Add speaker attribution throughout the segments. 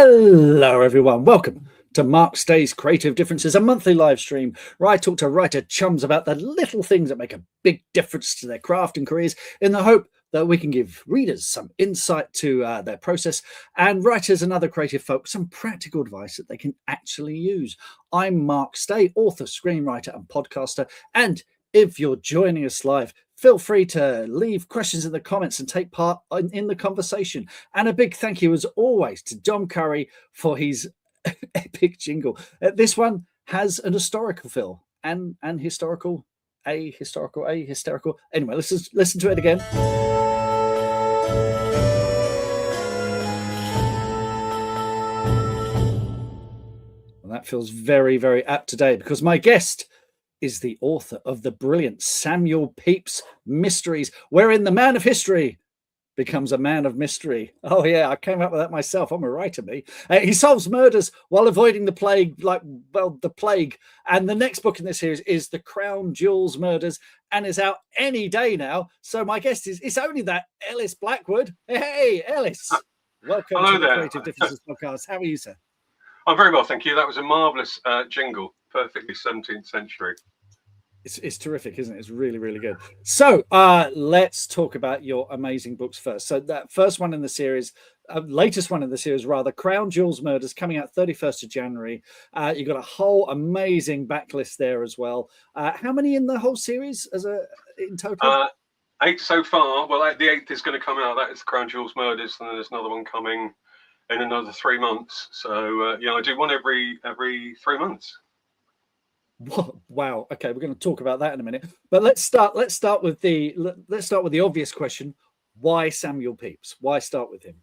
Speaker 1: Hello, everyone. Welcome to Mark Stay's Creative Differences, a monthly live stream where I talk to writer chums about the little things that make a big difference to their craft and careers in the hope that we can give readers some insight to their process and writers and other creative folk some practical advice that they can actually use. I'm Mark Stay, author, screenwriter, and podcaster. And if you're joining us live, feel free to leave questions in the comments and take part in the conversation. And a big thank you, as always, to Dom Curry for his epic jingle. This one has an historical feel and hysterical. Anyway, let's listen to it again. And that feels very, very apt today because my guest is the author of the brilliant Samuel Pepys Mysteries, wherein the man of history becomes a man of mystery. Oh yeah, I came up with that myself. I'm a writer, me. He solves murders while avoiding the plague, the plague. And the next book in this series is The Crown Jewels Murders and is out any day now. So my guest is, it's only that Ellis Blackwood. Hey, Ellis. Welcome
Speaker 2: Hello
Speaker 1: to the
Speaker 2: there.
Speaker 1: Creative Differences podcast. How are you, sir?
Speaker 2: I'm very well, thank you. That was a marvellous jingle, perfectly 17th century.
Speaker 1: It's terrific, isn't it? It's really, really good. So let's talk about your amazing books first. So that first one in the series, latest one in the series, rather, Crown Jewels Murders, coming out 31st of January. You've got a whole amazing backlist there as well. How many in the whole series in total?
Speaker 2: 8 so far. Well, the 8th is going to come out. That is the Crown Jewels Murders, and then there's another one coming in another 3 months. So yeah, I do one every 3 months.
Speaker 1: Wow. Okay, we're going to talk about that in a minute. But let's start with the obvious question: why Samuel Pepys? Why start with him?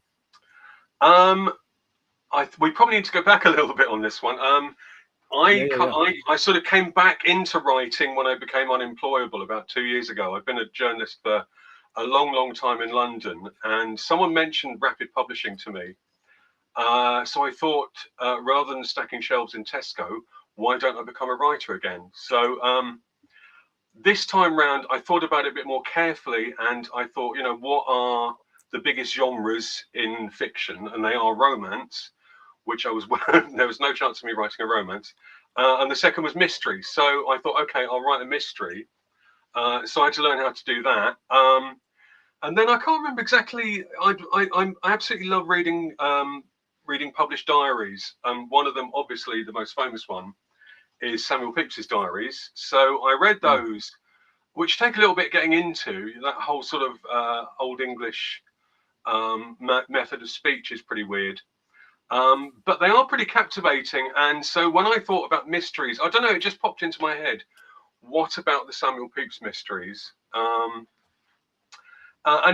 Speaker 2: We probably need to go back a little bit on this one. I sort of came back into writing when I became unemployable about 2 years ago. I've been a journalist for a long time in London, and someone mentioned rapid publishing to me. So I thought, rather than stacking shelves in Tesco, why don't I become a writer again? So this time round, I thought about it a bit more carefully, and I thought, what are the biggest genres in fiction? And they are romance, which there was no chance of me writing a romance. And the second was mystery. So I thought, okay, I'll write a mystery. So I had to learn how to do that. And then I can't remember exactly. I absolutely love reading published diaries. One of them, obviously the most famous one, is Samuel Pepys's diaries. So I read those, which take a little bit getting into. That whole sort of Old English method of speech is pretty weird. But they are pretty captivating. And so when I thought about mysteries, I don't know, it just popped into my head. What about the Samuel Pepys Mysteries? And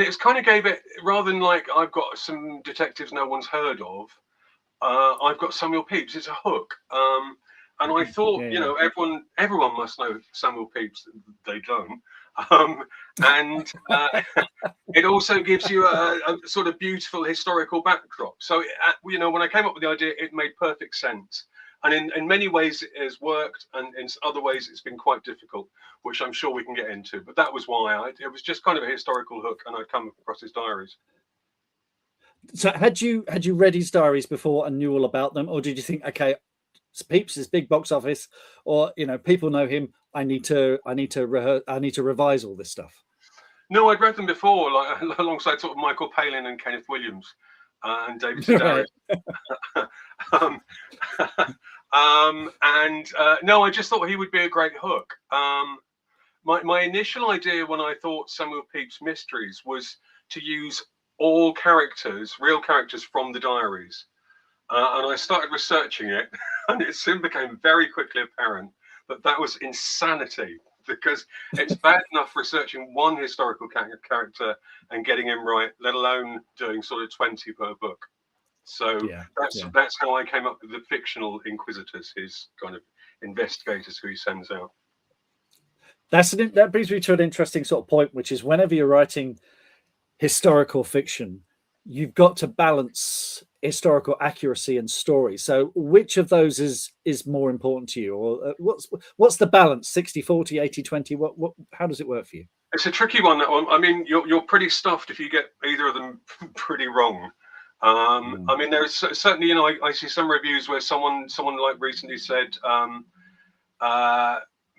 Speaker 2: it kind of gave it, rather than like, I've got some detectives no one's heard of, I've got Samuel Pepys. It's a hook. And I thought, everyone must know Samuel Pepys. They don't. And it also gives you a sort of beautiful historical backdrop. So, when I came up with the idea, it made perfect sense. And in many ways it has worked, and in other ways it's been quite difficult, which I'm sure we can get into. But that was why it was just kind of a historical hook, and I'd come across his diaries.
Speaker 1: So had you read his diaries before and knew all about them, or did you think, okay, Pepys is big box office, or people know him, I need to revise all this stuff?
Speaker 2: No, I'd read them before, like alongside sort of Michael Palin and Kenneth Williams and David Sedaris. No, I just thought he would be a great hook. My initial idea when I thought Samuel Pepys Mysteries was to use all characters, real characters from the diaries. And I started researching it, and it soon became very quickly apparent that was insanity, because it's bad enough researching one historical character and getting him right, let alone doing sort of 20 per book. So that's how I came up with the fictional inquisitors, his kind of investigators who he sends out.
Speaker 1: That brings me to an interesting sort of point, which is whenever you're writing historical fiction, you've got to balance historical accuracy and story. So which of those is more important to you, or what's the balance? 60-40, 80-20? How does it work for you?
Speaker 2: It's a tricky one, that one. I mean, you're pretty stuffed if you get either of them pretty wrong. I mean, there's certainly, you know, I see some reviews where someone like recently said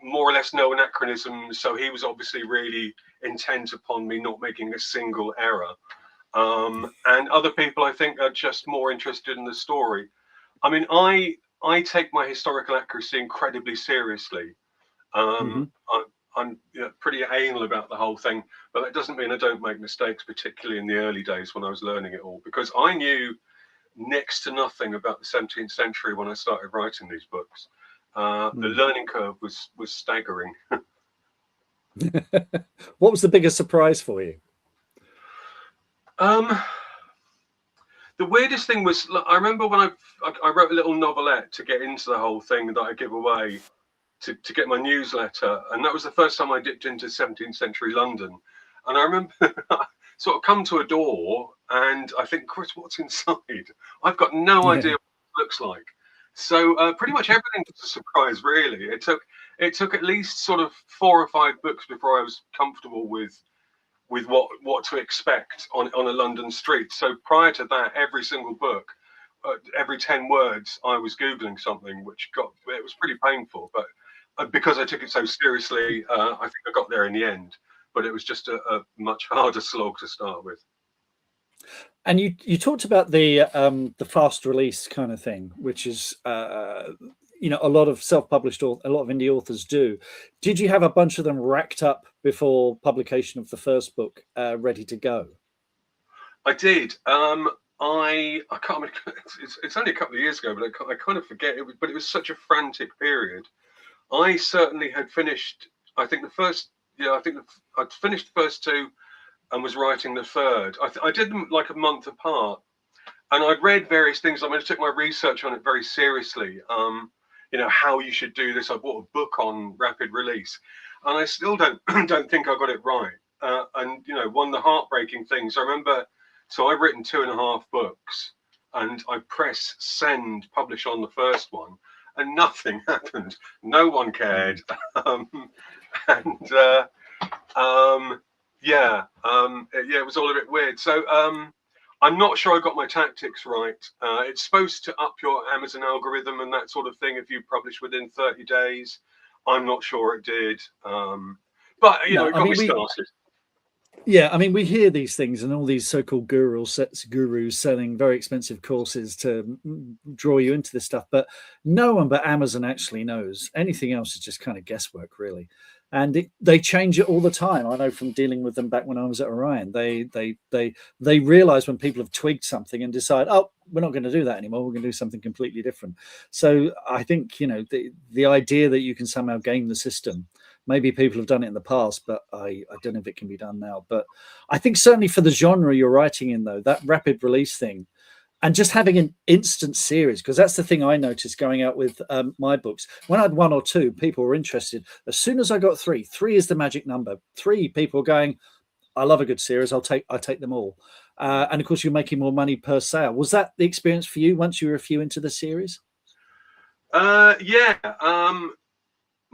Speaker 2: more or less no anachronism, so he was obviously really intent upon me not making a single error. And other people, I think, are just more interested in the story. I mean, I take my historical accuracy incredibly seriously. I'm pretty anal about the whole thing, but that doesn't mean I don't make mistakes, particularly in the early days when I was learning it all, because I knew next to nothing about the 17th century when I started writing these books. The learning curve was staggering.
Speaker 1: What was the biggest surprise for you?
Speaker 2: The weirdest thing was, I remember when I wrote a little novelette to get into the whole thing that I give away to get my newsletter, and that was the first time I dipped into 17th century London. And I remember sort of come to a door, and I think, Chris, what's inside? I've got no idea what it looks like. So pretty much everything was a surprise, really. It took at least sort of 4 or 5 books before I was comfortable with what to expect on a London street. So prior to that, every single book, every 10 words, I was Googling something, it was pretty painful. But because I took it so seriously, I think I got there in the end. But it was just a much harder slog to start with.
Speaker 1: And you talked about the fast release kind of thing, which is you know, a lot of self-published or a lot of indie authors do. Did you have a bunch of them racked up before publication of the first book, ready to go?
Speaker 2: I did. I can't remember. It's only a couple of years ago, but I kind of forget it. But it was such a frantic period. I certainly had finished. I think I'd finished the first 2, and was writing the third. I did them like a month apart, and I'd read various things. I mean, I took my research on it very seriously. You know, how you should do this. I bought a book on rapid release, and I still don't think I got it right. And you know, one of the heartbreaking things I remember. So I've written 2.5 books, and I press send publish on the first one, and nothing happened. No one cared. It was all a bit weird. So I'm not sure I got my tactics right. It's supposed to up your Amazon algorithm and that sort of thing if you publish within 30 days. I'm not sure it did. But you know, it got me started.
Speaker 1: Yeah, I mean, we hear these things and all these so-called gurus selling very expensive courses to draw you into this stuff, but no one but Amazon actually knows. Anything else is just kind of guesswork, really. And they change it all the time. I know from dealing with them back when I was at Orion. They realize when people have twigged something and decide, oh, we're not going to do that anymore. We're going to do something completely different. So I think, you know, the idea that you can somehow game the system. Maybe people have done it in the past, but I don't know if it can be done now. But I think certainly for the genre you're writing in, though, that rapid release thing, and just having an instant series, because that's the thing I noticed going out with my books. When I had 1 or 2, people were interested. As soon as I got 3 is the magic number. 3 people are going, I love a good series. I'll take them all. And of course, you're making more money per sale. Was that the experience for you once you were a few into the series?
Speaker 2: Yeah.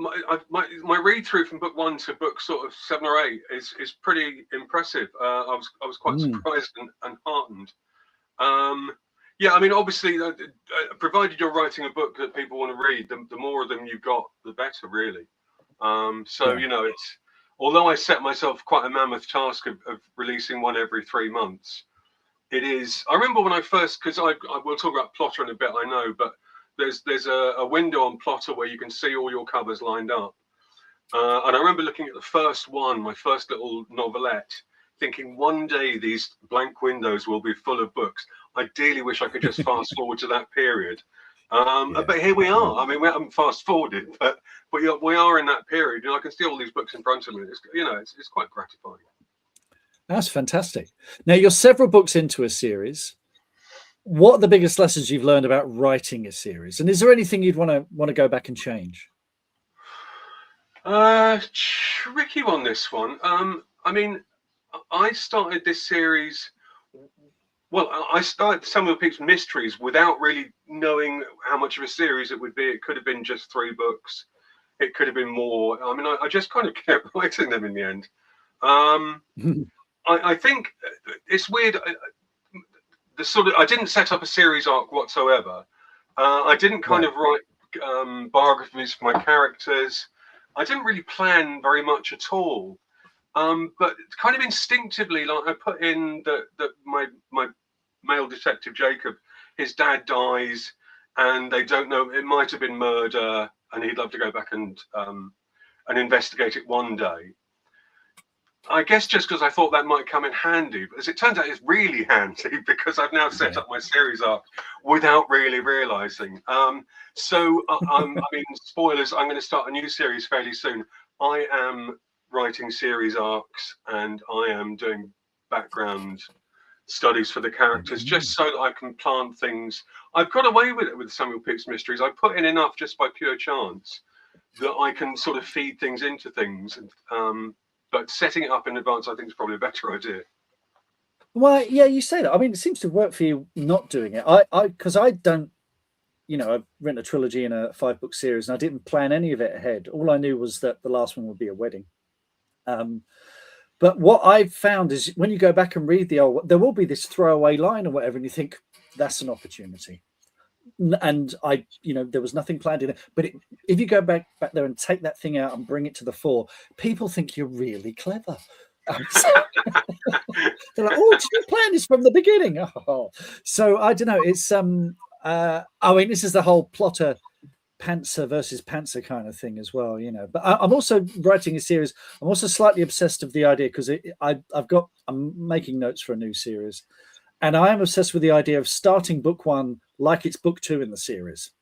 Speaker 2: My read through from book 1 to book sort of 7 or 8 is pretty impressive. I was quite surprised and heartened. Yeah, I mean, obviously, provided you're writing a book that people want to read, the more of them you've got, the better, really. You know, although I set myself quite a mammoth task of releasing one every 3 months, it is. I remember when I first, because we'll talk about Plotter in a bit, I know, but there's a window on Plotter where you can see all your covers lined up. And I remember looking at the first one, my first little novelette, thinking one day these blank windows will be full of books. I ideally wish I could just fast forward to that period. But here we are. I mean, we haven't fast forwarded, but we are in that period. You know, I can see all these books in front of me. It's quite gratifying.
Speaker 1: That's fantastic. Now, you're several books into a series. What are the biggest lessons you've learned about writing a series? And is there anything you'd want to go back and change?
Speaker 2: Tricky one, this one. I mean, I started this series. Well, I started Samuel Pepys Mysteries without really knowing how much of a series it would be. It could have been just 3 books. It could have been more. I mean, I just kind of kept writing them in the end. I think it's weird. I didn't set up a series arc whatsoever. I didn't kind of write biographies for my characters. I didn't really plan very much at all. But kind of instinctively, like I put in that my male detective Jacob, his dad dies, and they don't know, it might have been murder, and he'd love to go back and investigate it one day. I guess just because I thought that might come in handy, but as it turns out, it's really handy because I've now set up my series arc without really realizing. So, I mean, spoilers, I'm going to start a new series fairly soon. I am writing series arcs and I am doing background studies for the characters just so that I can plant things. I've got away with it with Samuel Pepys Mysteries. I put in enough just by pure chance that I can sort of feed things into things. But setting it up in advance, I think, is probably a better idea.
Speaker 1: Well, yeah, you say that. I mean, it seems to work for you not doing it. Because I don't, I've written a trilogy in a 5-book series, and I didn't plan any of it ahead. All I knew was that the last one would be a wedding. But what I've found is when you go back and read there will be this throwaway line or whatever, and you think that's an opportunity. And there was nothing planned in it. But if you go back there and take that thing out and bring it to the fore, people think you're really clever. They're like, "Oh, did you plan this from the beginning?" Oh. So I don't know. It's I mean, this is the whole plotter pantser versus pantser kind of thing as well, But I'm also writing a series. I'm also slightly obsessed with the idea because I'm making notes for a new series. And I am obsessed with the idea of starting book 1 like it's book 2 in the series,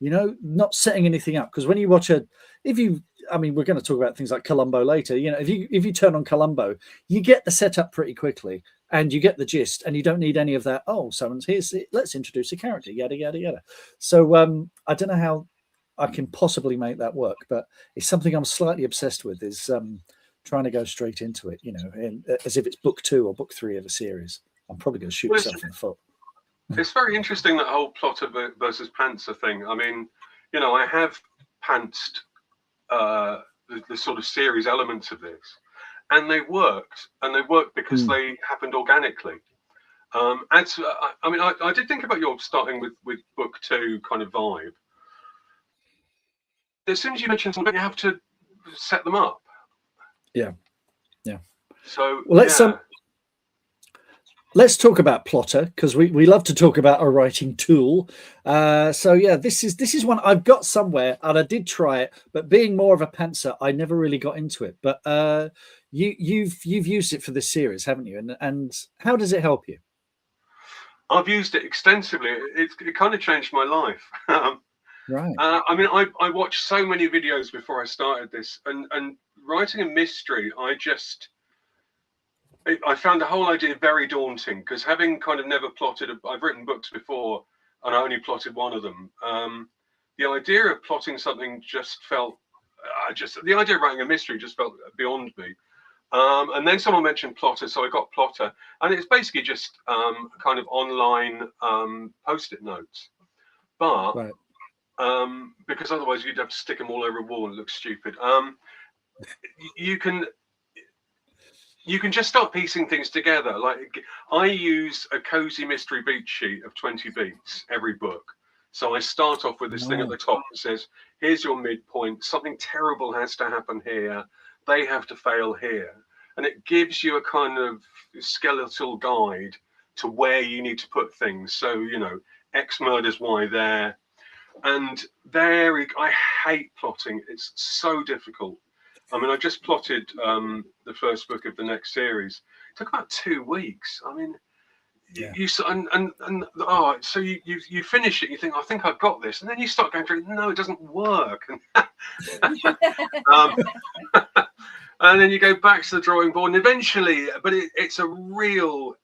Speaker 1: not setting anything up. Because when you watch we're going to talk about things like Columbo later. If you turn on Columbo, you get the setup pretty quickly and you get the gist, and you don't need any of that. Oh, let's introduce a character, yada yada yada. So I don't know how I can possibly make that work, but it's something I'm slightly obsessed with. Is trying to go straight into it, as if it's book 2 or book 3 of a series. I'm probably going to shoot myself in the foot.
Speaker 2: It's very interesting, that whole plotter versus pantser thing. I mean, I have pantsed the sort of series elements of this, and they worked. And they worked because they happened organically. I did think about your starting with book 2 kind of vibe. As soon as you mention something, you have to set them up. Yeah. So
Speaker 1: let's talk about plotter, because we love to talk about a writing tool. This is one I've got somewhere, and I did try it, but being more of a pantser, I never really got into it. But you've used it for this series, haven't you? And how does it help you?
Speaker 2: I've used it extensively. It kind of changed my life.
Speaker 1: Right.
Speaker 2: I watched so many videos before I started this, and writing a mystery, I found the whole idea very daunting, because having kind of never plotted, I've written books before and I only plotted one of them. The idea of plotting something just felt, the idea of writing a mystery just felt beyond me. And then someone mentioned Plotter, so I got Plotter, and it's basically just kind of online post-it notes. But right. Because otherwise you'd have to stick them all over a wall and it looks stupid. You can just start piecing things together. Like, I use a cozy mystery beat sheet of 20 beats every book. So I start off with this thing at the top that says, here's your midpoint. Something terrible has to happen here. They have to fail here. And it gives you a kind of skeletal guide to where you need to put things. So, X murders Y there. And I hate plotting. It's so difficult. I just plotted the first book of the next series. It took about 2 weeks. You finish it. You think, I think I've got this, and then you start going through. No, it doesn't work. And then you go back to the drawing board, and eventually, but it's a real.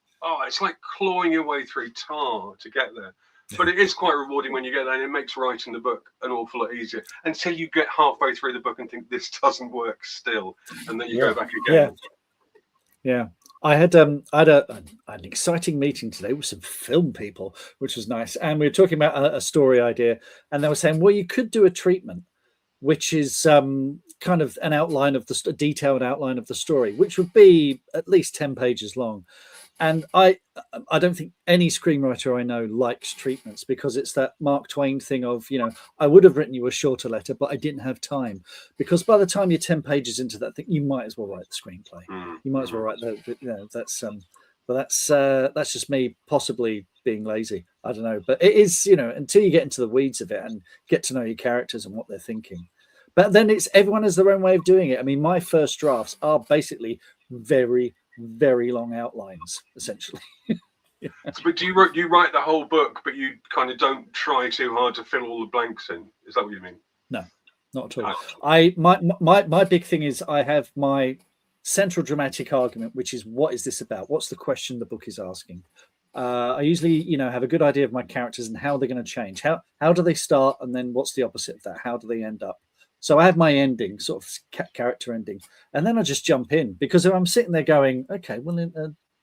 Speaker 2: It's like clawing your way through tar to get there. But it is quite rewarding when you get there, and it makes writing the book an awful lot easier until you get halfway through the book and think this doesn't work still, and then you go back again.
Speaker 1: Yeah. I had an exciting meeting today with some film people, which was nice, and we were talking about a story idea, and they were saying, well, you could do a treatment, which is kind of an outline of a detailed outline of the story, which would be at least 10 pages long. And I don't think any screenwriter I know likes treatments, because it's that Mark Twain thing of, I would have written you a shorter letter, but I didn't have time. Because by the time you're 10 pages into that thing, you might as well write the screenplay. You might as well write but that's just me possibly being lazy. I don't know. But it is, until you get into the weeds of it and get to know your characters and what they're thinking. But then everyone has their own way of doing it. I mean, my first drafts are basically very, very long outlines, essentially.
Speaker 2: Yeah. But do you write the whole book, but you kind of don't try too hard to fill all the blanks in? Is that what you mean?
Speaker 1: No, not at all. My big thing is I have my central dramatic argument, which is, what is this about? What's the question the book is asking? I usually, have a good idea of my characters and how they're going to change. How do they start, and then what's the opposite of that? How do they end up? So I have my ending, sort of character ending, and then I just jump in, because if I'm sitting there going, okay, well, at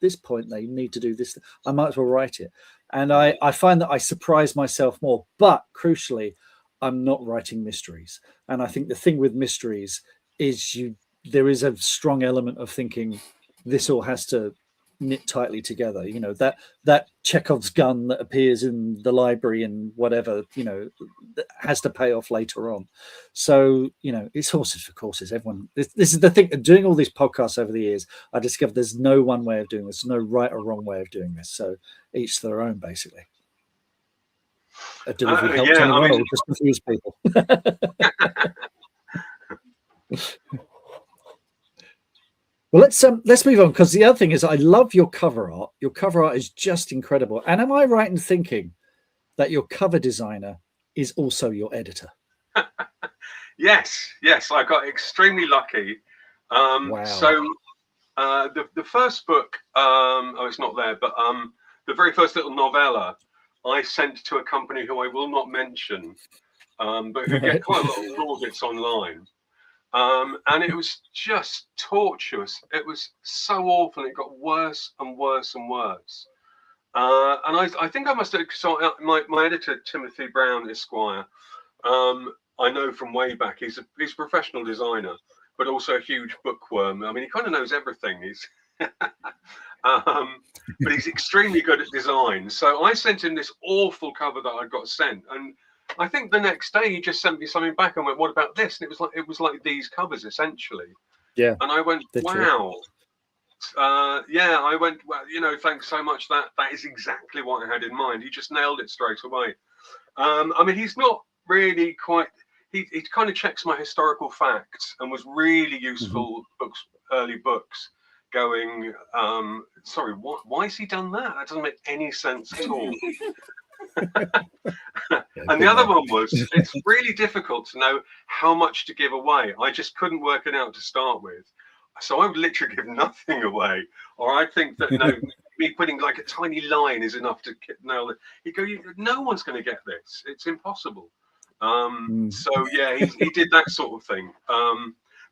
Speaker 1: this point they need to do this, I might as well write it. And I find that I surprise myself more. But crucially, I'm not writing mysteries. And I think the thing with mysteries is there is a strong element of thinking this all has to knit tightly together. That Chekhov's gun that appears in the library and whatever, has to pay off later on. So, it's horses for courses. This is the thing. Doing all these podcasts over the years, I discovered there's no one way of doing this, no right or wrong way of doing this. So each their own, basically. Do we help anyone, or just confuse people? Well, let's move on, because the other thing is, I love your cover art. Your cover art is just incredible. And am I right in thinking that your cover designer is also your editor?
Speaker 2: Yes, I got extremely lucky.
Speaker 1: Wow.
Speaker 2: So the first book, it's not there, but the very first little novella I sent to a company who I will not mention, but who get quite a lot of audits online. And it was just tortuous. It was so awful. It got worse and worse and worse. And I think I must have, so my editor, Timothy Brown Esquire, I know from way back, he's a professional designer, but also a huge bookworm. I mean, he kind of knows everything. But he's extremely good at design. So I sent him this awful cover that I got sent, and I think the next day he just sent me something back and went, "What about this?" And it was like these covers essentially.
Speaker 1: Yeah.
Speaker 2: And I went, "Wow." I went, "Well, thanks so much. That is exactly what I had in mind." He just nailed it straight away. I mean, he's not really quite. He kind of checks my historical facts and was really useful early books. Going, sorry, why has he done that? That doesn't make any sense at all. And the other one was, it's really difficult to know how much to give away. I just couldn't work it out to start with. So I would literally give nothing away. Or I think that, me putting like a tiny line is enough to nail it. He'd go, no one's going to get this. It's impossible. So yeah, he did that sort of thing.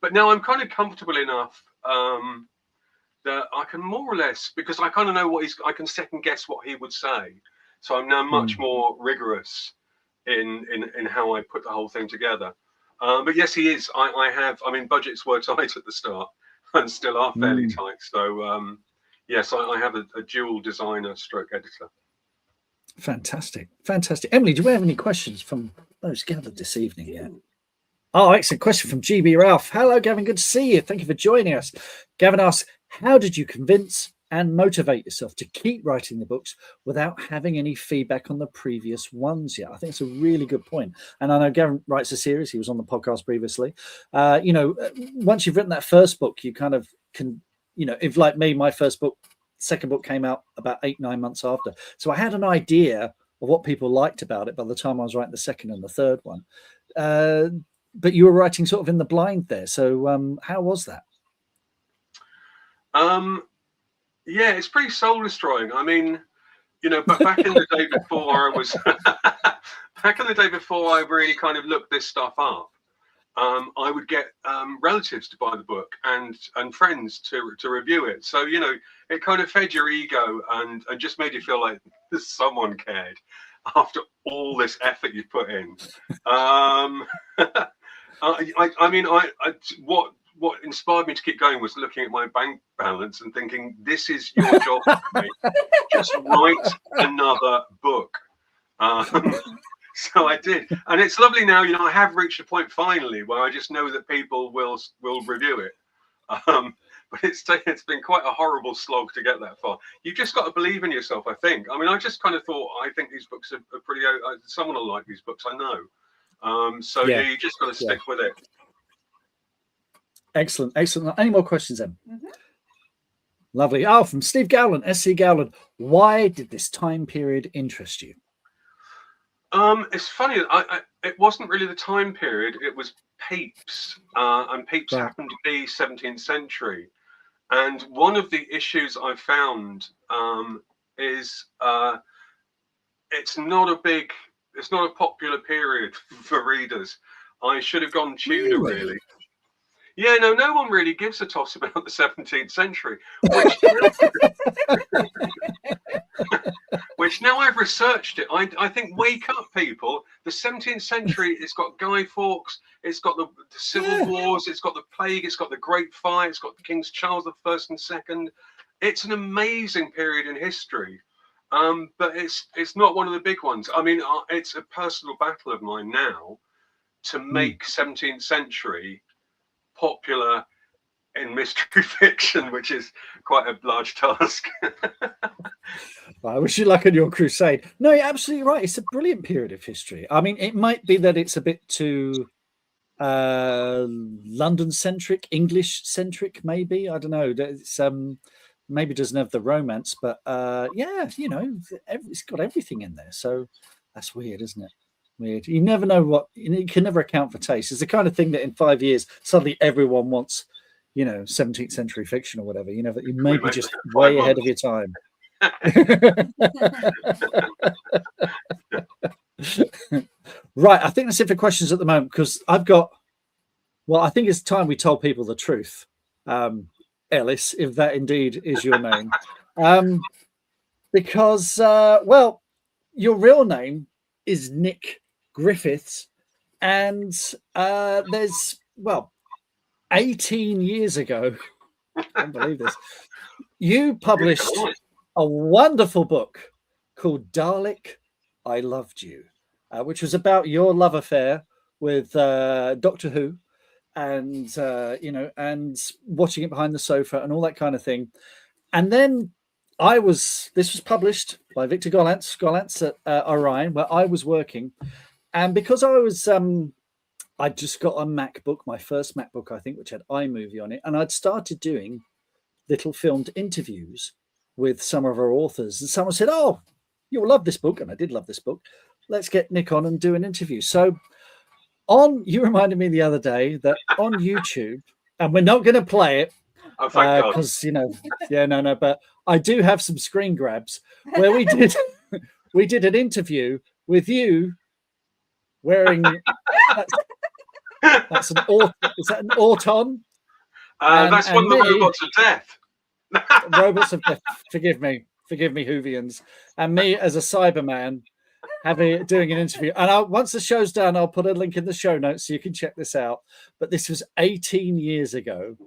Speaker 2: But now I'm kind of comfortable enough that I can more or less, because I kind of know I can second guess what he would say. So I'm now much more rigorous in how I put the whole thing together. But yes, he is. I mean, budgets were tight at the start and still are fairly tight. So yes, I have a dual designer stroke editor.
Speaker 1: Fantastic. Emily, do we have any questions from those gathered this evening yet? Oh, excellent question from GB Ralph. Hello, Gavin. Good to see you. Thank you for joining us. Gavin asks, how did you convince and motivate yourself to keep writing the books without having any feedback on the previous ones yet? I think it's a really good point. And I know Gavin writes a series. He was on the podcast previously. Once you've written that first book, you kind of can, if like me, my second book came out about 8-9 months after. So I had an idea of what people liked about it by the time I was writing the second and the third one. But you were writing sort of in the blind there. So how was that?
Speaker 2: Yeah, it's pretty soul destroying. I mean, but back in the day before I really kind of looked this stuff up, I would get relatives to buy the book and friends to review it. So, it kind of fed your ego and just made you feel like someone cared after all this effort you put in. what inspired me to keep going was looking at my bank balance and thinking, this is your job, mate. Just write another book. So I did, and it's lovely now. You know, I have reached a point finally where I just know that people will review it. But it's been quite a horrible slog to get that far. You've just got to believe in yourself, I think. I mean, I just kind of thought, I think these books are pretty. Someone will like these books, I know. So yeah, you just got to stick with it.
Speaker 1: Excellent, excellent. Any more questions, Em? Lovely. Oh, from Steve Gowland, SC Gowland. Why did this time period interest you?
Speaker 2: It's funny. It wasn't really the time period. It was Pepys, and Pepys happened to be 17th century. And one of the issues I found is it's not a popular period for readers. I should have gone Tudor, really. Yeah, no one really gives a toss about the 17th century, which now I've researched it, I think, wake up, people. The 17th century, it's got Guy Fawkes, it's got the Civil Wars, it's got the Plague, it's got the Great Fire, it's got Kings Charles I and II. It's an amazing period in history, but it's not one of the big ones. I mean, it's a personal battle of mine now to make 17th century popular in mystery fiction, which is quite a large task.
Speaker 1: I wish you luck on your crusade. No, you're absolutely right. It's a brilliant period of history. I mean, it might be that it's a bit too London-centric, English-centric, maybe. I don't know. It's maybe doesn't have the romance, but yeah, you know, it's got everything in there. So that's weird, isn't it? Weird. You never know you can never account for taste. It's the kind of thing that in 5 years suddenly everyone wants, you know, 17th century fiction or whatever. You know, that you may be just way ahead of your time. Right, I think that's it for questions at the moment, because I think it's time we told people the truth. Ellis, if that indeed is your name. Because well, your real name is Nick Griffiths, and there's 18 years ago, I can't believe this, you published a wonderful book called Dalek, I Loved You, which was about your love affair with Doctor Who, and you know, and watching it behind the sofa and all that kind of thing. And then this was published by Victor Gollancz at Orion, where I was working. And because I'd just got a MacBook, my first MacBook, I think, which had iMovie on it. And I'd started doing little filmed interviews with some of our authors. And someone said, oh, you'll love this book. And I did love this book. Let's get Nick on and do an interview. So you reminded me the other day that on YouTube, and we're not going to play it, because you know, no, but I do have some screen grabs where we did an interview with you wearing that's an is that an Auton?
Speaker 2: That's one of the robots of death.
Speaker 1: Robots of death. Forgive me, Whovians, and me as a Cyberman doing an interview. And once the show's done, I'll put a link in the show notes so you can check this out. But this was 18 years ago.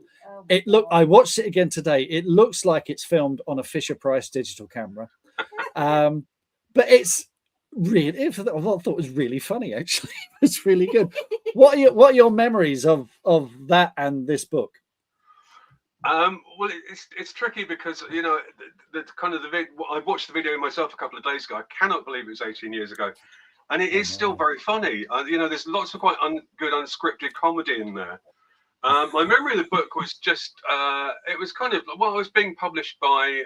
Speaker 1: I watched it again today. It looks like it's filmed on a Fisher-Price digital camera, but it's really. I thought it was really funny. Actually, it's really good. What are your memories of that and this book?
Speaker 2: Well, it's tricky because, you know, the kind of I watched the video myself a couple of days ago. I cannot believe it was 18 years ago, and it is still very funny. You know, there's lots of quite good unscripted comedy in there. My memory of the book was just, it was kind of, I was being published by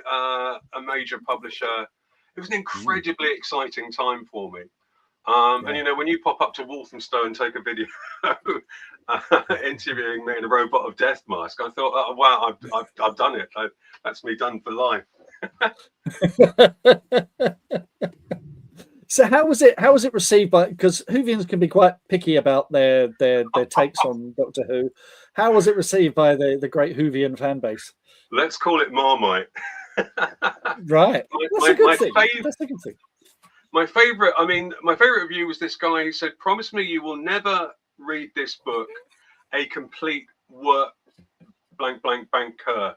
Speaker 2: a major publisher. It was an incredibly exciting time for me. And, you know, when you pop up to Walthamstow and take a video interviewing me in a robot of death mask, I thought, oh, wow, I've done it. That's me done for life.
Speaker 1: So how was it received by, because Whovians can be quite picky about their takes on Doctor Who. How was it received by the great Whovian fan base?
Speaker 2: Let's call it Marmite.
Speaker 1: Right. That's a good thing. My favorite review was this guy who said, promise me you will never read this book a complete work
Speaker 2: blank blank banker.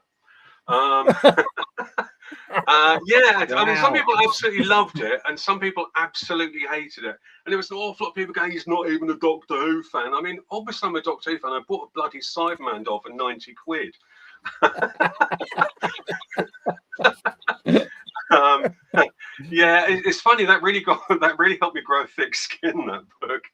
Speaker 2: Yeah, I mean, some people absolutely loved it, and some people absolutely hated it. And there was an awful lot of people going, "He's not even a Doctor Who fan." I mean, obviously I'm a Doctor Who fan. I bought a bloody Cyberman doll for 90 quid. Yeah, it's funny, that really helped me grow a thick skin, that book.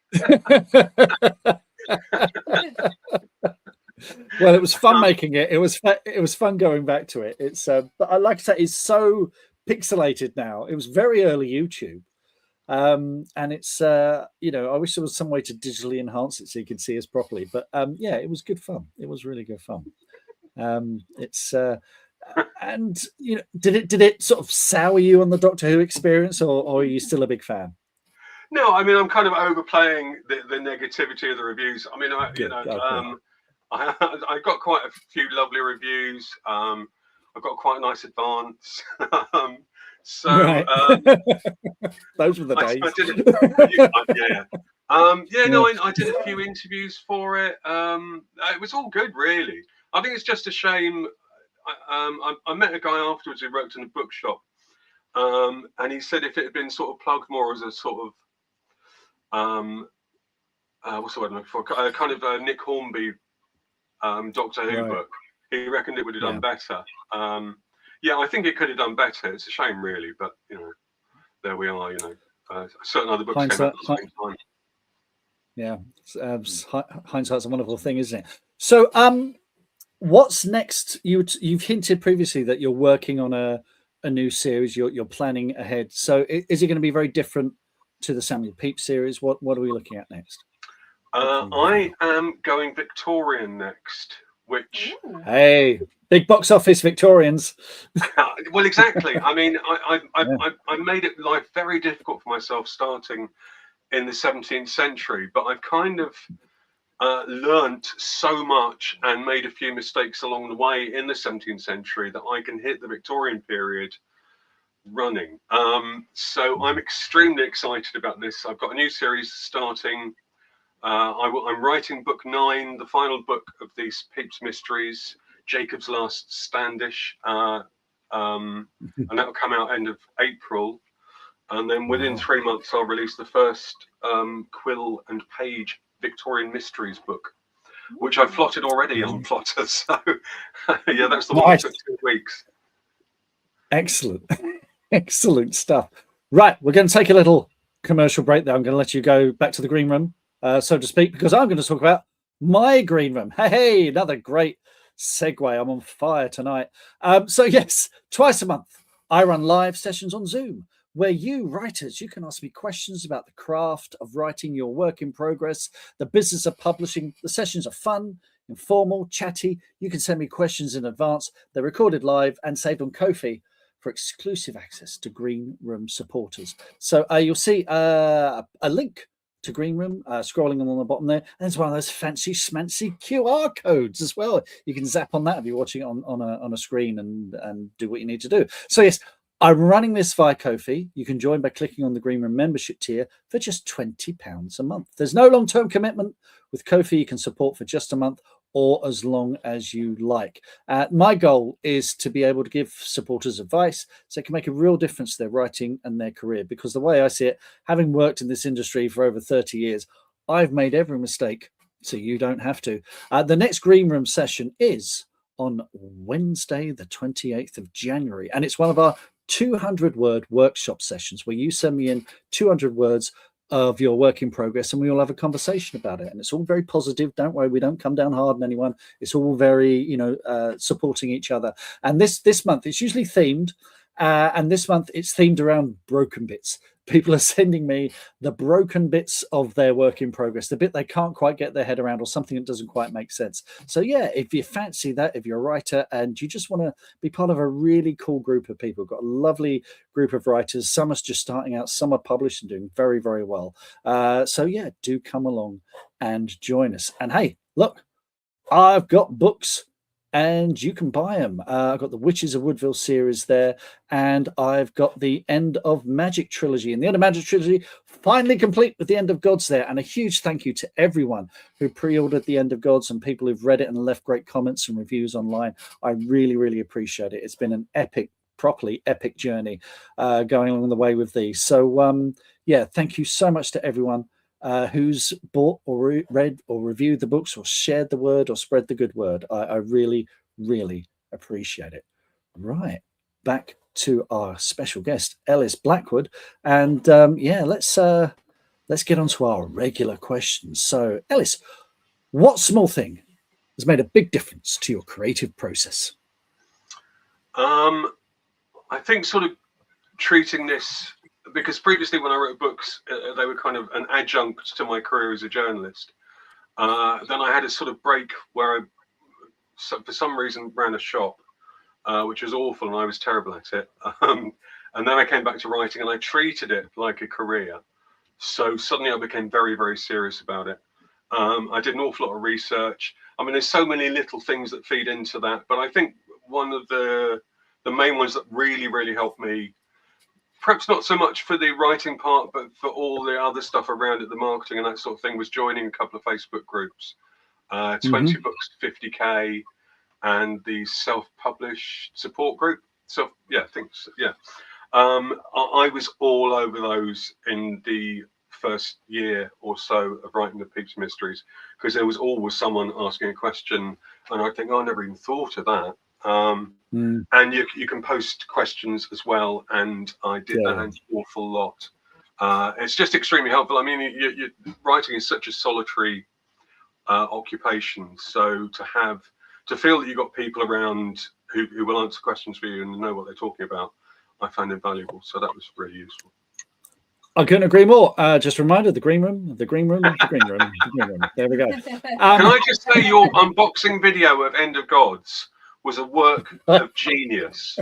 Speaker 1: Well, it was fun making it. It was fun going back to it. It's but I like to say it's so pixelated now. It was very early YouTube, and it's you know, I wish there was some way to digitally enhance it so you could see us properly. But yeah, it was good fun. It was really good fun. It's and you know, did it sort of sour you on the Doctor Who experience, or are you still a big fan?
Speaker 2: No, I mean, I'm kind of overplaying the negativity of the reviews. I mean, I got quite a few lovely reviews. I got quite a nice advance. So right.
Speaker 1: Those were the days.
Speaker 2: I did a few interviews for it. It was all good, really. I think it's just a shame. I met a guy afterwards who worked in a bookshop, and he said if it had been sort of plugged more as a sort of what's the word I'm looking for? Kind of a Nick Hornby Doctor Who book. He reckoned it would have done better. Yeah, I think it could have done better. It's a shame, really, but you know, there we are. You know, certain other books came out at the same time.
Speaker 1: Yeah, hindsight's a wonderful thing, isn't it? So, what's next? You've hinted previously that you're working on a new series. You're planning ahead. So, is it going to be very different to the Samuel Pepys series? What are we looking at next?
Speaker 2: I am going Victorian next, which
Speaker 1: hey, big box office Victorians.
Speaker 2: Well, exactly. I mean, I made it life very difficult for myself starting in the 17th century, but I've kind of learnt so much and made a few mistakes along the way in the 17th century that I can hit the Victorian period running. So I'm extremely excited about this. I've got a new series starting. I'm writing book 9, the final book of these Pepys Mysteries, Jacob's Last Standish, and that will come out end of April. And then within 3 months, I'll release the first Quill and Page Victorian Mysteries book, which I've plotted already on Plotter. So yeah, that's the one that took 2 weeks.
Speaker 1: Excellent. Excellent stuff. Right, we're going to take a little commercial break there. I'm going to let you go back to the green room, so to speak, because I'm going to talk about my green room. Hey, another great segue. I'm on fire tonight. So yes, twice a month, I run live sessions on Zoom where you writers, you can ask me questions about the craft of writing, your work in progress, the business of publishing. The sessions are fun, informal, chatty. You can send me questions in advance. They're recorded live and saved on Ko-fi for exclusive access to Green Room supporters. So you'll see a link to Green Room scrolling along the bottom there. And there's one of those fancy schmancy QR codes as well. You can zap on that if you're watching it on a screen and do what you need to do. So yes, I'm running this via Ko-fi. You can join by clicking on the Green Room membership tier for just £20 a month. There's no long-term commitment. With Ko-fi, you can support for just a month or as long as you like. My goal is to be able to give supporters advice so it can make a real difference to their writing and their career. Because the way I see it, having worked in this industry for over 30 years, I've made every mistake, so you don't have to. The next Green Room session is on Wednesday, the 28th of January. And it's one of our 200-word workshop sessions where you send me in 200 words of your work in progress and we all have a conversation about it. And it's all very positive. Don't worry, we don't come down hard on anyone. It's all very, supporting each other. And this month, it's usually themed. And this month, it's themed around broken bits. People are sending me the broken bits of their work in progress, the bit they can't quite get their head around or something that doesn't quite make sense. So yeah, if you fancy that, if you're a writer and you just want to be part of a really cool group of people, got a lovely group of writers, some are just starting out, some are published and doing very, very well. So yeah, do come along and join us. And hey, look, I've got books and you can buy them. I've got the Witches of Woodville series there, and I've got the End of Magic trilogy. And the End of Magic trilogy finally complete with the End of Gods there. And a huge thank you to everyone who pre-ordered the End of Gods and people who've read it and left great comments and reviews online. I really, really appreciate it. It's been an epic, properly epic journey going along the way with these. So yeah, thank you so much to everyone who's bought or read or reviewed the books or shared the word or spread the good word. I really, really appreciate it. Right, back to our special guest, Ellis Blackwood. And yeah, let's get on to our regular questions. So, Ellis, what small thing has made a big difference to your creative process?
Speaker 2: I think sort of treating this, because previously when I wrote books, they were kind of an adjunct to my career as a journalist. Then I had a sort of break where I, for some reason, ran a shop, which was awful, and I was terrible at it. And then I came back to writing, and I treated it like a career. So suddenly I became very, very serious about it. I did an awful lot of research. I mean, there's so many little things that feed into that, but I think one of the main ones that really, really helped me, perhaps not so much for the writing part, but for all the other stuff around it, the marketing and that sort of thing, was joining a couple of Facebook groups, 20 books to 50K, and the self-published support group. So yeah, I was all over those in the first year or so of writing the Pepys Mysteries, because there was always someone asking a question, and I think, oh, I never even thought of that. And you can post questions as well, and I did that an awful lot. It's just extremely helpful. I mean, writing is such a solitary occupation, so to feel that you've got people around who will answer questions for you and know what they're talking about, I found invaluable. So that was really useful.
Speaker 1: I couldn't agree more. Just a reminder, the green room, the green room, the green room, the green room. There we go. Can
Speaker 2: I just say your unboxing video of End of Gods was a work of genius.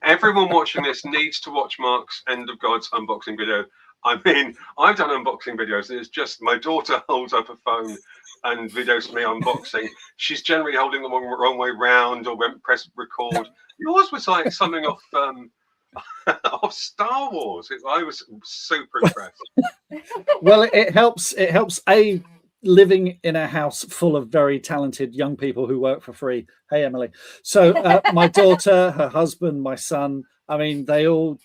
Speaker 2: Everyone watching this needs to watch Mark's End of Gods unboxing video. I mean, I've done unboxing videos, and it's just my daughter holds up a phone and videos me unboxing. She's generally holding them the wrong way round, or won't press record. Yours was like something off of Star Wars. I was super impressed.
Speaker 1: Well, it helps. It helps living in a house full of very talented young people who work for free. Hey, Emily. So my daughter, her husband, my son, I mean, they all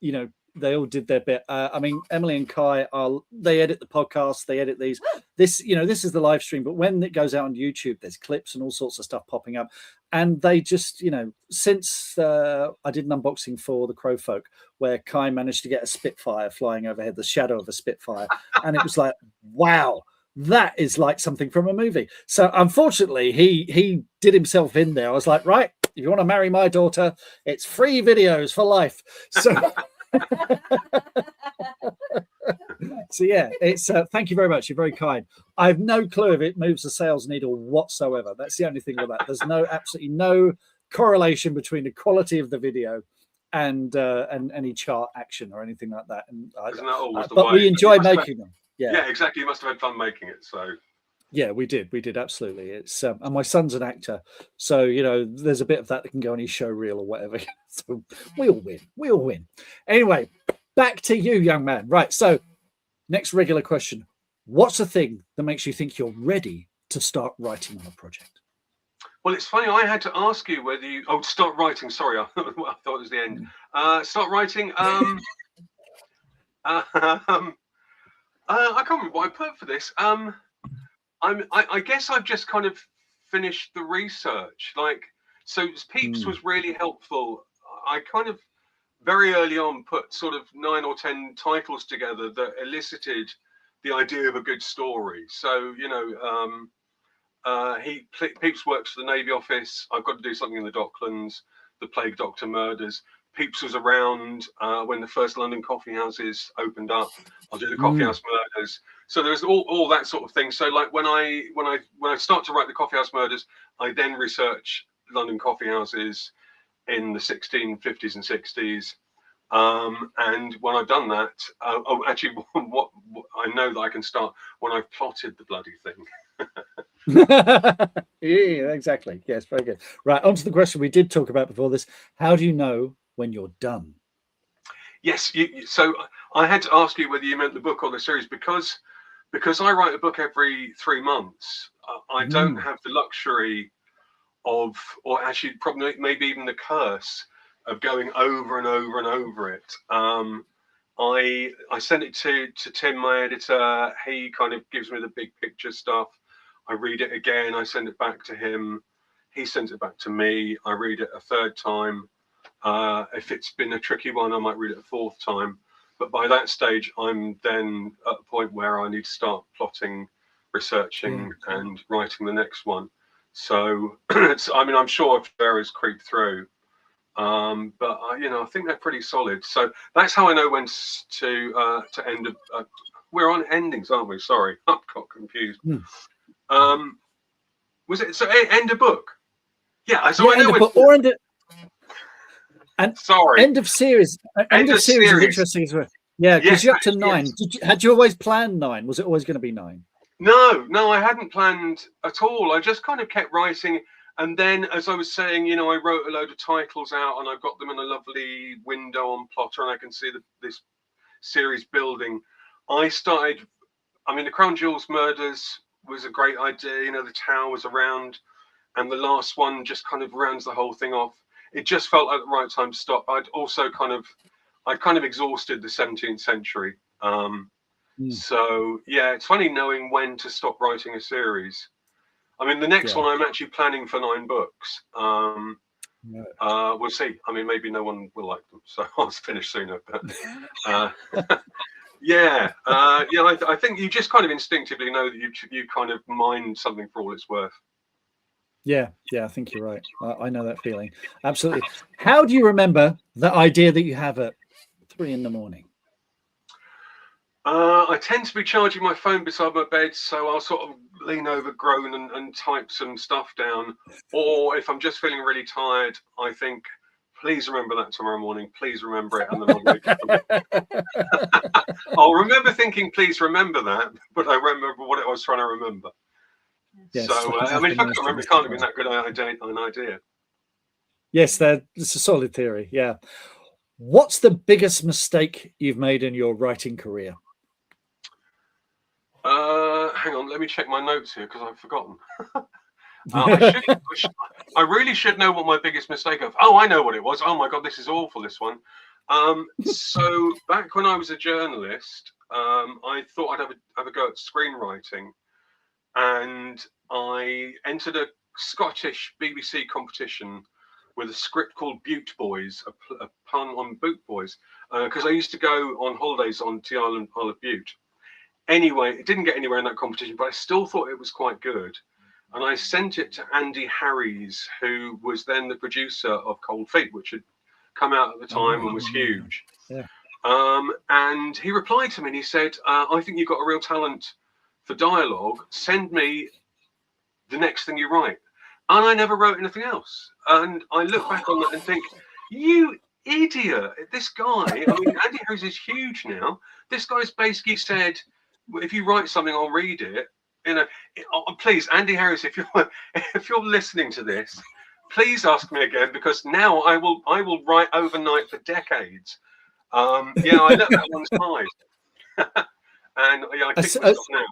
Speaker 1: did their bit. I mean, Emily and Kai they edit the podcast, they edit these. This is the live stream, but when it goes out on YouTube, there's clips and all sorts of stuff popping up. And they just, since I did an unboxing for the Crow Folk, where Kai managed to get a Spitfire flying overhead, the shadow of a Spitfire, and it was like, wow, that is like something from a movie. So unfortunately, he did himself in there. I was like, right, if you want to marry my daughter, it's free videos for life. So. So yeah, it's thank you very much. You're very kind. I have no clue if it moves the sales needle whatsoever. That's the only thing with that. There's absolutely no correlation between the quality of the video and any chart action or anything like that. And
Speaker 2: isn't that always the
Speaker 1: but
Speaker 2: way?
Speaker 1: We enjoy making them.
Speaker 2: Yeah, exactly. You must have had fun making it. So
Speaker 1: yeah, we did absolutely. It's and my son's an actor, so there's a bit of that can go on his show reel or whatever. So we all win. Anyway, back to you, young man. Right, so next regular question: what's the thing that makes you think you're ready to start writing on a project?
Speaker 2: Well, it's funny. I had to ask you whether you start writing. Sorry, I thought it was the end. Start writing. I can't remember what I put for this. I guess I've just kind of finished the research. So Pepys was really helpful. I kind of very early on put sort of 9 or 10 titles together that elicited the idea of a good story. So Pepys works for the Navy Office. I've got to do something in the Docklands. The Plague Doctor murders. Pepys was around when the first London coffee houses opened up. I'll do the coffee house murders. So there's all that sort of thing. So like when I start to write the coffee house murders, I then research London coffee houses in the 1650s and 60s. And when I've done that, actually, what I know that I can start when I've plotted the bloody thing.
Speaker 1: Yeah, exactly. Yes, very good. Right, on to the question we did talk about before this. How do you know when you're done?
Speaker 2: Yes, so I had to ask you whether you meant the book or the series because I write a book every 3 months. I don't have the luxury of, or actually probably maybe even the curse of going over and over and over it. I send it to Tim, my editor. He kind of gives me the big picture stuff. I read it again. I send it back to him. He sends it back to me. I read it a third time. If it's been a tricky one, I might read it a fourth time. But by that stage, I'm then at a point where I need to start plotting, researching, and writing the next one. So, I'm sure errors creep through, but I think they're pretty solid. So that's how I know when to end. We're on endings, aren't we? Sorry, I got confused. Was it so? End a book? Yeah, so I know when.
Speaker 1: Or end it. And
Speaker 2: sorry,
Speaker 1: end of series. End of series is interesting as well. Yeah, because you're up to 9.
Speaker 2: Yes.
Speaker 1: Had you always planned 9? Was it always going to be 9?
Speaker 2: No, I hadn't planned at all. I just kind of kept writing. And then, as I was saying, I wrote a load of titles out and I've got them in a lovely window on Plotter and I can see this series building. I started, the Crown Jewels Murders was a great idea. The tower was around and the last one just kind of rounds the whole thing off. It just felt like the right time to stop. I'd also kind of exhausted the 17th century. So, yeah, it's funny knowing when to stop writing a series. The next one I'm actually planning for 9 books. We'll see. Maybe no one will like them, so I'll finish sooner. But I think you just kind of instinctively know that you kind of mine something for all it's worth.
Speaker 1: Yeah, I think you're right. I know that feeling. Absolutely. How do you remember the idea that you have at 3 a.m?
Speaker 2: I tend to be charging my phone beside my bed, so I'll sort of lean over, groan, and type some stuff down. Or if I'm just feeling really tired, I think, please remember that tomorrow morning. Please remember it, and then I'll wake up. I'll remember thinking, please remember that, but I remember what I was trying to remember. Yes, so, if I can't remember, it can't have been that good an idea.
Speaker 1: Yes, it's a solid theory. Yeah. What's the biggest mistake you've made in your writing career?
Speaker 2: Hang on, let me check my notes here because I've forgotten. I really should know what my biggest mistake of. Oh, I know what it was. Oh my God, this is awful, this one. So back when I was a journalist, I thought I'd have a go at screenwriting. And I entered a Scottish BBC competition with a script called Butte Boys, a pun on Boot Boys, because I used to go on holidays on the Isle of Bute. Anyway, it didn't get anywhere in that competition, but I still thought it was quite good. And I sent it to Andy Harries, who was then the producer of Cold Feet, which had come out at the time and was huge.
Speaker 1: Yeah.
Speaker 2: And he replied to me and he said, I think you've got a real talent for dialogue. Send me the next thing you write. And I never wrote anything else. And I look back on that and think, you idiot, this guy, Andy Harries is huge now. This guy's basically said, if you write something, I'll read it. Please, Andy Harries, if you're listening to this, please ask me again, because now I will write overnight for decades. I let that one slide. And I kick myself now.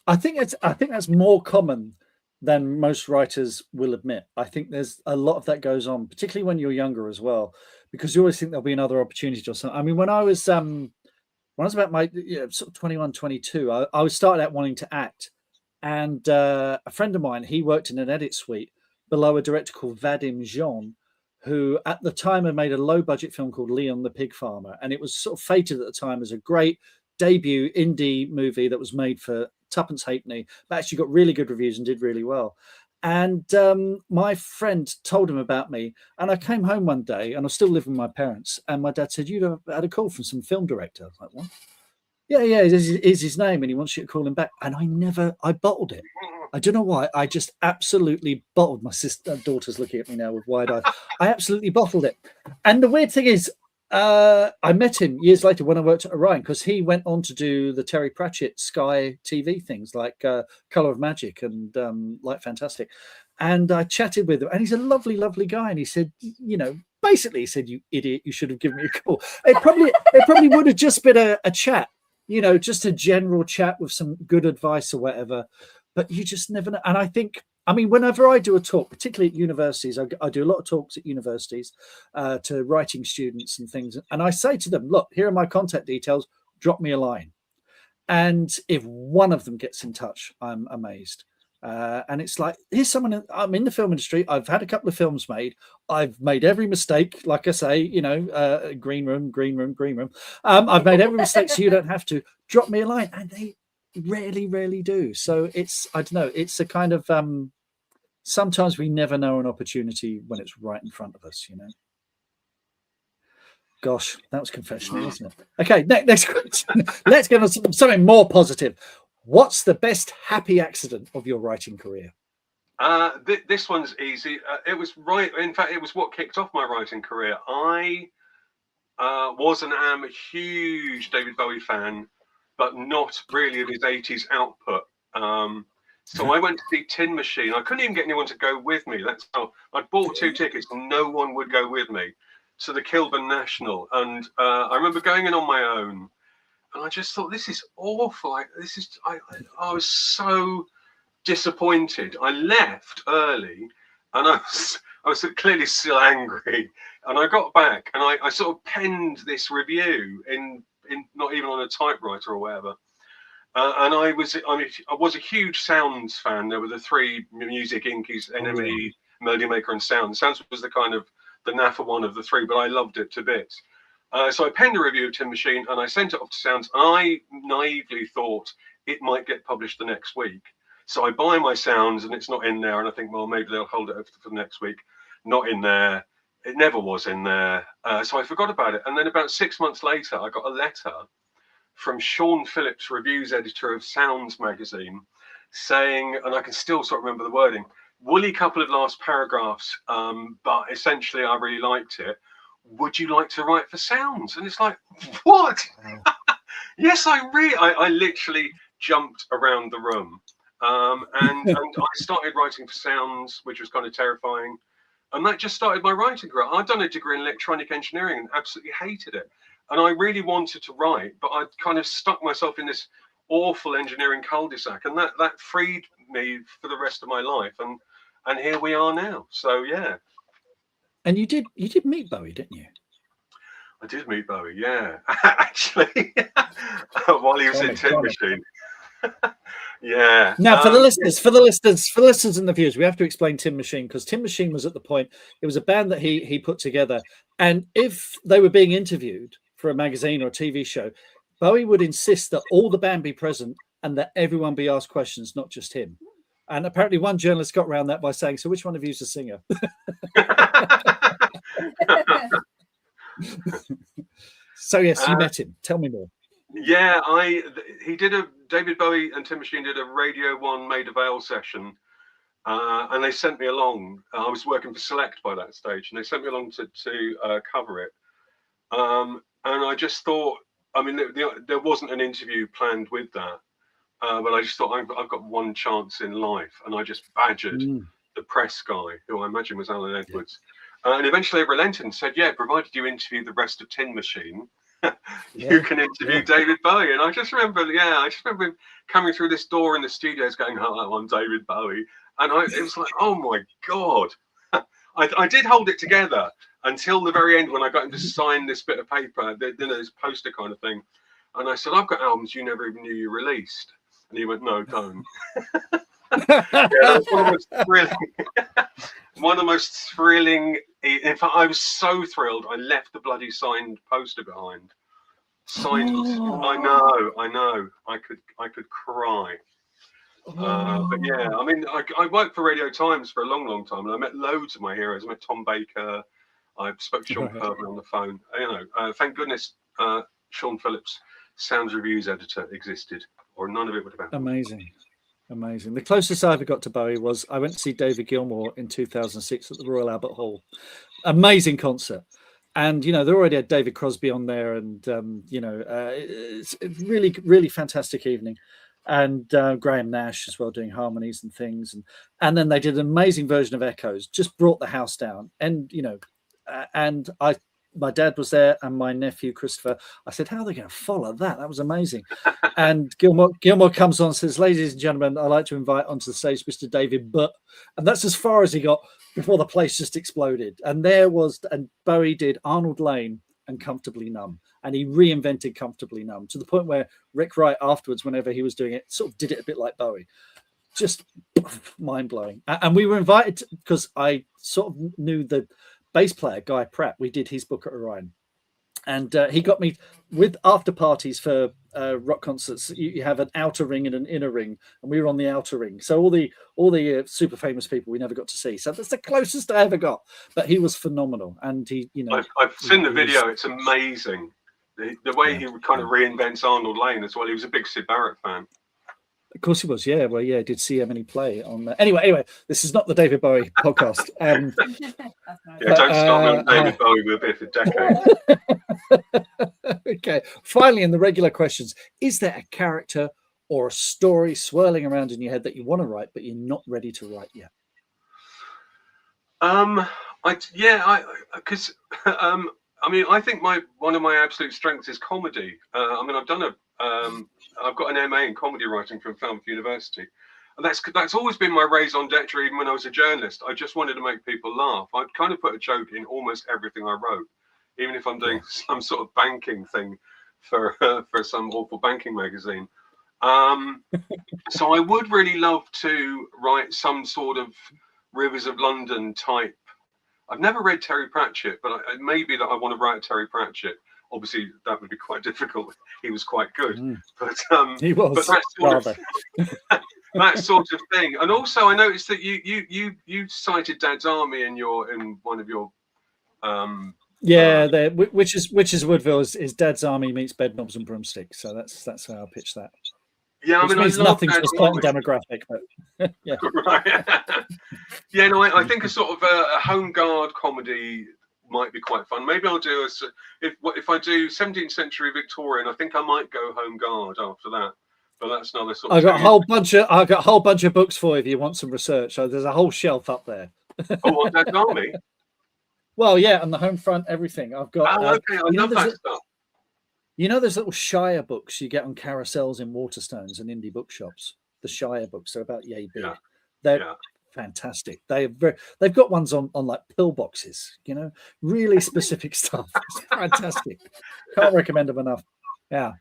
Speaker 1: I think that's more common than most writers will admit. I think there's a lot of that goes on, particularly when you're younger as well, because you always think there'll be another opportunity or something. When I was about my sort of 21, 22, I was started out wanting to act, and a friend of mine, he worked in an edit suite below a director called Vadim Jean, who at the time had made a low budget film called Leon the Pig Farmer, and it was sort of fated at the time as a great debut indie movie that was made for tuppence halfpenny, but actually got really good reviews and did really well. And my friend told him about me, and I came home one day and I was still living with my parents, and my dad said, "You had a call from some film director." I was like, "What?" Yeah, is his name, and he wants you to call him back. And I bottled it. I don't know why. I just absolutely bottled. My daughter's looking at me now with wide eyes. I absolutely bottled it. And the weird thing is, I met him years later when I worked at Orion, because he went on to do the Terry Pratchett Sky TV things like Colour of Magic and Light Fantastic. And I chatted with him, and he's a lovely, lovely guy. And he said, basically he said, "You idiot, you should have given me a call." It probably would have just been a chat, just a general chat with some good advice or whatever. But you just never know. And I mean, whenever I do a talk, particularly at universities, I do a lot of talks at universities to writing students and things. And I say to them, look, here are my contact details. Drop me a line. And if one of them gets in touch, I'm amazed. And it's like, here's someone, I'm in the film industry. I've had a couple of films made. I've made every mistake. Like I say, green room. I've made every mistake, so you don't have to. Drop me a line. And they rarely do. So I don't know, it's a kind of sometimes we never know an opportunity when it's right in front of us. Gosh, that was confessional, wasn't it? Okay, next question. Let's get on something more positive. What's the best happy accident of your writing career?
Speaker 2: This one's easy. It was in fact, it was what kicked off my writing career. I was and am a huge David Bowie fan, but not really of his 80s output. So I went to see Tin Machine. I couldn't even get anyone to go with me. That's how I bought 2 tickets and no one would go with me to the Kilburn National. And I remember going in on my own, and I just thought, this is awful. I was so disappointed. I left early, and I was clearly still angry. And I got back, and I sort of penned this review in not even on a typewriter or whatever. And I was a huge Sounds fan. There were the 3 Music Inkies, NME, Melody Maker, and Sounds. Sounds was the kind of the naff one of the 3, but I loved it to bits. So I penned a review of Tin Machine, and I sent it off to Sounds. I naively thought it might get published the next week. So I buy my Sounds, and it's not in there. And I think, well, maybe they'll hold it for the next week. Not in there. It never was in there. So I forgot about it. And then about 6 months later, I got a letter from Sean Phillips, reviews editor of Sounds magazine, saying, and I can still sort of remember the wording, woolly couple of last paragraphs, but essentially I really liked it. Would you like to write for Sounds? And it's like, what? Yes, I literally jumped around the room. And I started writing for Sounds, which was kind of terrifying. And that just started my writing career. I'd done a degree in electronic engineering and absolutely hated it. And I really wanted to write, but I'd kind of stuck myself in this awful engineering cul-de-sac. And that freed me for the rest of my life. And here we are now. So, yeah.
Speaker 1: And you did meet Bowie, didn't you?
Speaker 2: I did meet Bowie, yeah. Actually, while he was in Tin Machine. Yeah.
Speaker 1: Now, for the listeners and the viewers, we have to explain Tin Machine, because Tin Machine was at the point, it was a band that he put together. And if they were being interviewed for a magazine or a TV show, Bowie would insist that all the band be present and that everyone be asked questions, not just him. And apparently one journalist got around that by saying, so which one of you is a singer? So yes, you met him. Tell me more.
Speaker 2: Yeah, David Bowie and Tin Machine did a Radio 1 Maida Vale session, and they sent me along. I was working for Select by that stage, and they sent me along to cover it. And I just thought, I mean, there wasn't an interview planned with that, but I just thought, I've got one chance in life, and I just badgered the press guy, who I imagine was Alan Edwards. And eventually they relented and said, yeah, provided you interview the rest of Tin Machine, you can interview David Bowie. And I just remember him coming through this door in the studios going, hello, I'm David Bowie. And it was like, oh my God. I did hold it together until the very end when I got him to sign this bit of paper, this poster kind of thing. And I said, I've got albums you never even knew you released. And he went, no, don't. Yeah, one of the most thrilling. In fact, I was so thrilled. I left the bloody signed poster behind. Signed. Oh. I know. I could cry. But yeah, I mean, I worked for Radio Times for a long time, and I met loads of my heroes. I met Tom Baker. I spoke to Sean Purple on the phone. Thank goodness Sean Phillips, Sounds Reviews editor, existed, or none of it would have happened.
Speaker 1: Amazing. The closest I ever got to Bowie was I went to see David Gilmour in 2006 at the Royal Albert Hall. Amazing concert. And they already had David Crosby on there, and it's a really, really fantastic evening. And Graham Nash as well, doing harmonies and things, and then they did an amazing version of Echoes, just brought the house down. And and my dad was there, and my nephew Christopher. I said, how are they going to follow that? That was amazing. And Gilmore comes on and says, ladies and gentlemen, I'd like to invite onto the stage Mr. David Butt. And that's as far as he got before the place just exploded. And Bowie did Arnold Lane and Comfortably Numb. And he reinvented Comfortably Numb to the point where Rick Wright afterwards, whenever he was doing it, sort of did it a bit like Bowie. Just mind-blowing. And we were invited because I sort of knew the bass player, Guy Pratt. We did his book at Orion. And he got me with after parties for rock concerts. You have an outer ring and an inner ring, and we were on the outer ring. So all the super famous people we never got to see. So that's the closest I ever got. But he was phenomenal, and
Speaker 2: I've seen the video. It's amazing. The way he kind of reinvents Arnold Lane as well. He was a big Syd Barrett fan.
Speaker 1: Of course he was, yeah. Well, yeah, I did see him and play on that. Anyway, this is not the David Bowie podcast.
Speaker 2: Don't start with David Bowie with a bit of decade.
Speaker 1: Okay, finally, in the regular questions, is there a character or a story swirling around in your head that you want to write, but you're not ready to write yet?
Speaker 2: I think one of my absolute strengths is comedy. I've got an MA in comedy writing from Falmouth University, and that's always been my raison d'etre. Even when I was a journalist, I just wanted to make people laugh. I'd kind of put a joke in almost everything I wrote, even if I'm doing some sort of banking thing for some awful banking magazine. So I would really love to write some sort of Rivers of London type. I've never read Terry Pratchett, but it may be that I want to write a Terry Pratchett. Obviously, that would be quite difficult. He was quite good, but
Speaker 1: he was.
Speaker 2: But that sort of thing. And also, I noticed that you cited Dad's Army in one of your.
Speaker 1: Witches Woodville is Dad's Army meets Bedknobs and Broomsticks. So that's how I pitch that.
Speaker 2: Yeah,
Speaker 1: which means nothing to a certain demographic, but yeah.
Speaker 2: Right. Yeah, no, I think a sort of a home guard comedy might be quite fun. Maybe I'll do if I do 17th century Victorian, I think I might go home guard after that. But that's another sort of.
Speaker 1: I've got a whole bunch of books for you if you want some research. So there's a whole shelf up there.
Speaker 2: Oh, on Dad's Army?
Speaker 1: Well, yeah, on the home front, everything. I've got.
Speaker 2: Oh, okay, I love that stuff.
Speaker 1: Those little Shire books you get on carousels in Waterstones and indie bookshops. The Shire books, they're about yay big. They're fantastic. They've got ones on like pillboxes. Really specific stuff. It's fantastic. Can't recommend them enough. Yeah.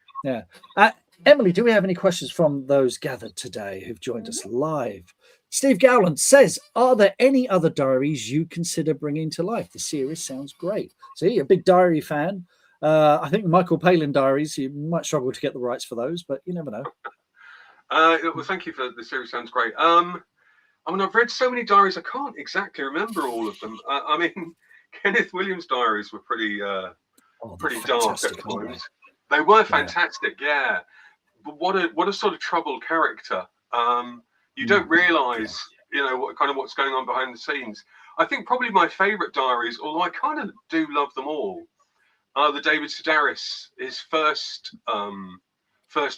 Speaker 1: Emily, do we have any questions from those gathered today who've joined us live? Steve Gowland says, are there any other diaries you consider bringing to life? The series sounds great. So you're a big diary fan. I think the Michael Palin diaries, you might struggle to get the rights for those, but you never know.
Speaker 2: Well, thank you for the series. Sounds great. I've read so many diaries, I can't exactly remember all of them. Kenneth Williams' diaries were pretty dark at times. They were fantastic, yeah. But what a sort of troubled character. You don't realise, what's going on behind the scenes. I think probably my favourite diaries, although I kind of do love them all, are the David Sedaris, his first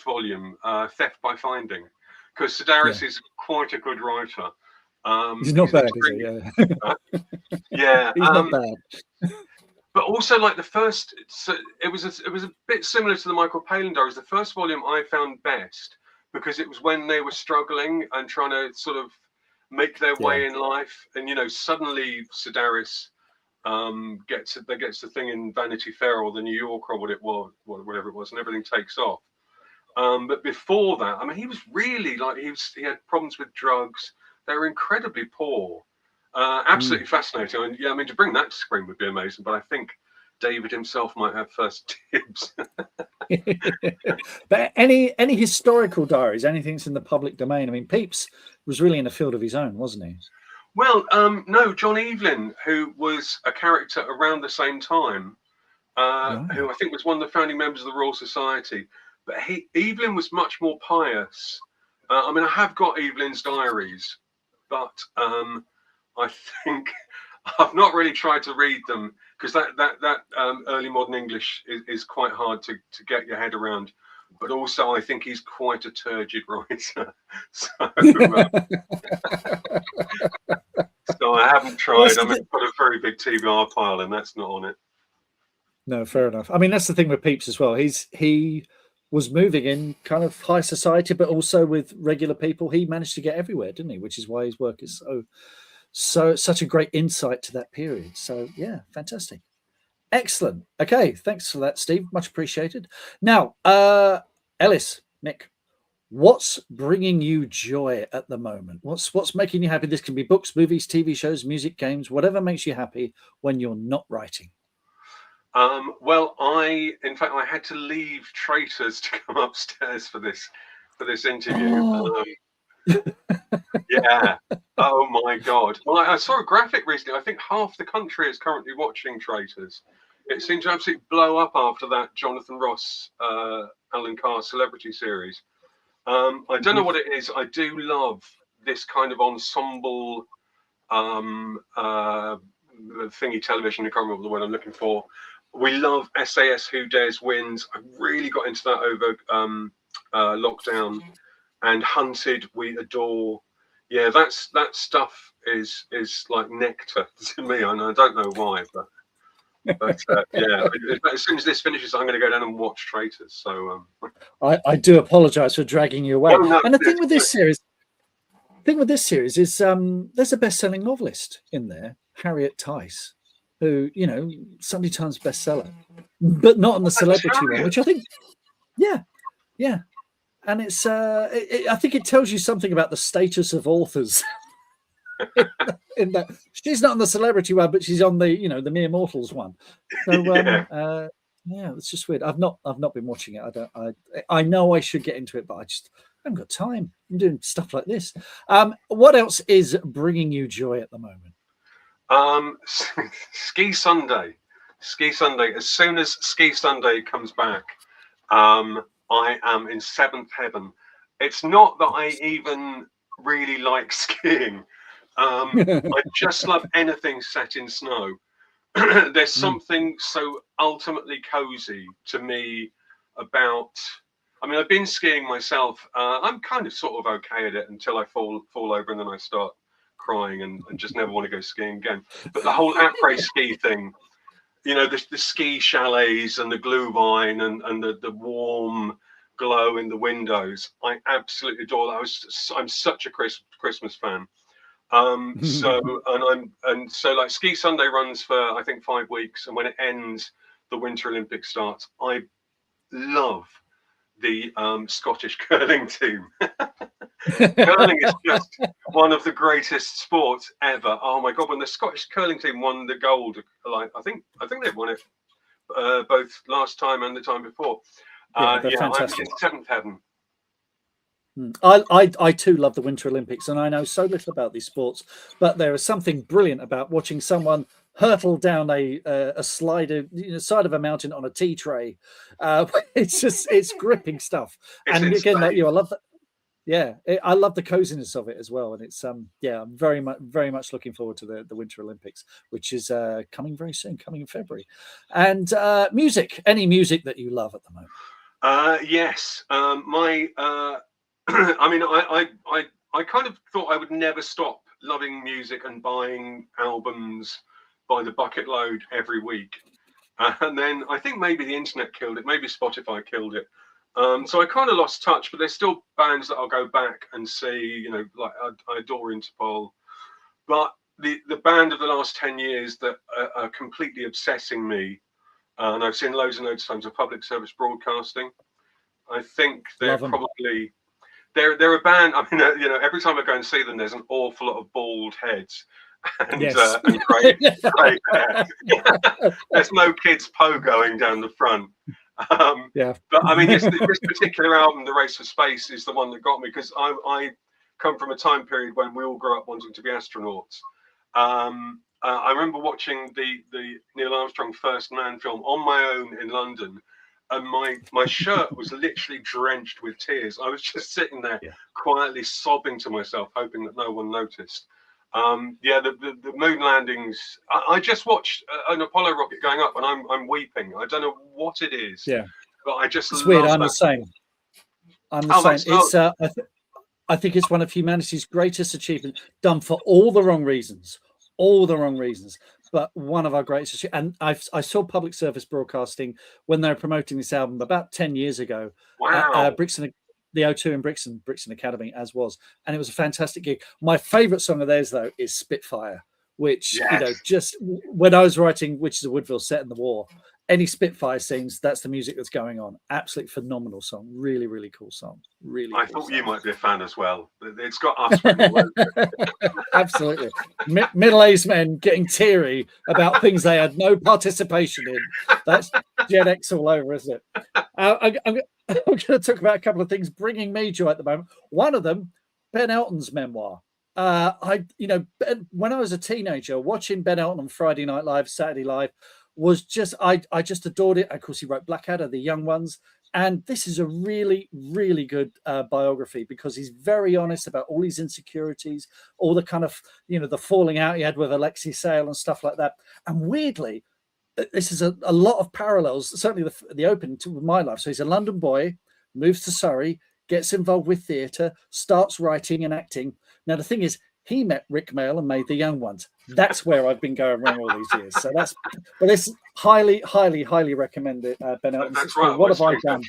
Speaker 2: volume, Theft by Finding, because Sedaris is quite a good writer.
Speaker 1: He's not bad, is he? Yeah.
Speaker 2: Yeah,
Speaker 1: he's not bad.
Speaker 2: But also, like the first, it was a bit similar to the Michael Palin diaries. The first volume I found best because it was when they were struggling and trying to sort of make their way in life, and suddenly Sedaris gets the thing in Vanity Fair or the New Yorker or whatever it was, and everything takes off. But before that, he was really he had problems with drugs. They were incredibly poor. Absolutely fascinating. And to bring that to screen would be amazing. But I think David himself might have first dibs.
Speaker 1: But any historical diaries, anything that's in the public domain? Pepys was really in a field of his own, wasn't he?
Speaker 2: Well, no, John Evelyn, who was a character around the same time, who I think was one of the founding members of the Royal Society. But Evelyn was much more pious. I have got Evelyn's diaries, but I think I've not really tried to read them because that early modern English is quite hard to get your head around. But also, I think he's quite a turgid writer. So, so I haven't tried. I mean, I've got a very big TBR pile, and that's not on it.
Speaker 1: No, fair enough. I mean, that's the thing with Pepys as well. He was moving in kind of high society, but also with regular people. He managed to get everywhere, didn't he? Which is why his work is such a great insight to that period. So yeah, fantastic. Excellent. Okay, thanks for that, Steve. Much appreciated. Now, Ellis, Nick, what's bringing you joy at the moment? What's making you happy? This can be books, movies, TV shows, music, games, whatever makes you happy when you're not writing.
Speaker 2: Well, in fact, I had to leave Traitors to come upstairs for this interview.
Speaker 1: Oh.
Speaker 2: Yeah. Oh my God. Well, I saw a graphic recently. I think half the country is currently watching Traitors. It seemed to absolutely blow up after that Jonathan Ross, Alan Carr celebrity series. I don't know what it is. I do love this kind of ensemble thingy television. I can't remember the word I'm looking for. We love SAS Who Dares Wins. I really got into that over lockdown. And Hunted, we adore. Yeah, that stuff is like nectar to me, and I don't know why, but yeah. As soon as this finishes, I'm going to go down and watch Traitors. So
Speaker 1: I do apologise for dragging you away.
Speaker 2: Oh, no,
Speaker 1: and the thing with this series is there's a best-selling novelist in there, Harriet Tice, who, you know, Sunday Times bestseller, but not on the celebrity one, which I think, yeah. And it's I think it tells you something about the status of authors. in that she's not on the celebrity one, but she's on the, you know, the mere mortals one. So yeah, it's just weird. I've not been watching it. I know I should get into it, but I haven't got time. I'm doing stuff like this. What else is bringing you joy at the moment?
Speaker 2: Ski Sunday. As soon as Ski Sunday comes back, I am in seventh heaven. It's not that I even really like skiing. I just love anything set in snow. There's something so ultimately cozy to me about. I mean, I've been skiing myself. I'm kind of sort of okay at it until I fall over, and then I start crying and just never want to go skiing again. But the whole après ski thing, you know, the ski chalets and the glühwein and the warm glow in the windows, I absolutely adore that. I'm such a Christmas fan. So like Ski Sunday runs for I think 5 weeks, and when it ends, the Winter Olympics starts. I love the Scottish curling team. Curling is just one of the greatest sports ever. Oh my God, when the Scottish curling team won the gold, like I think they've won it both last time and the time before. I'm in seventh heaven.
Speaker 1: I too love the Winter Olympics, and I know so little about these sports, but there is something brilliant about watching someone hurtle down a slider, side of a mountain on a tea tray. It's gripping stuff. And again, like you, I love that. Yeah, I love the coziness of it as well, and it's I'm very much looking forward to the Winter Olympics, which is coming very soon, coming in February. And music, any music that you love at the moment?
Speaker 2: Yes, I mean, I kind of thought I would never stop loving music and buying albums by the bucket load every week, and then I think maybe the internet killed it, maybe Spotify killed it. So I kind of lost touch, but there's still bands that I'll go back and see. You know, like I adore Interpol, but the band of the last 10 years that are completely obsessing me, and I've seen loads and loads of times, of Public Service Broadcasting. I think they're probably they're a band. I mean, you know, every time I go and see them, there's an awful lot of bald heads and grey hair. There's no kids pogoing down the front. But I mean, this particular album, The Race for Space, is the one that got me, because I come from a time period when we all grew up wanting to be astronauts. I remember watching the Neil Armstrong First Man film on my own in London, and my shirt was literally drenched with tears. I was just sitting there quietly sobbing to myself, hoping that no one noticed. Yeah, the moon landings. I just watched an Apollo rocket going up, and I'm weeping. I don't know what it is.
Speaker 1: Yeah,
Speaker 2: but I just
Speaker 1: it's
Speaker 2: love
Speaker 1: weird. I'm
Speaker 2: that.
Speaker 1: the same. I'm the same. It's I think it's one of humanity's greatest achievements, done for all the wrong reasons, but one of our greatest. And I saw public service broadcasting when they were promoting this album about 10 years ago.
Speaker 2: Wow.
Speaker 1: Brixton, the O2 in Brixton Academy, as was, and it was a fantastic gig. My favourite song of theirs, though, is Spitfire, which just when I was writing Witches of Woodville set in the war, any Spitfire scenes, that's the music that's going on. Absolutely phenomenal song. Really, really cool song. Really,
Speaker 2: I
Speaker 1: cool
Speaker 2: thought
Speaker 1: song.
Speaker 2: You might be a fan as well. It's got us written all over it.
Speaker 1: Absolutely. Middle-aged men getting teary about things they had no participation in. That's Gen X all over, isn't it? I'm going to talk about a couple of things bringing me joy at the moment. One of them, Ben Elton's memoir. When I was a teenager, watching Ben Elton on Friday Night Live, Saturday Live, was just I just adored it. Of course, he wrote Blackadder, The Young Ones, and this is a really, really good biography because he's very honest about all his insecurities, all the kind of the falling out he had with Alexei Sale and stuff like that. And weirdly, this is a lot of parallels. Certainly the opening to my life. So he's a London boy, moves to Surrey, gets involved with theatre, starts writing and acting. Now the thing is, he met Rick Mayall and made The Young Ones. That's where I've been going wrong all these years. So this highly, highly, highly recommend it. Ben Elton.
Speaker 2: That's right.
Speaker 1: What have I done?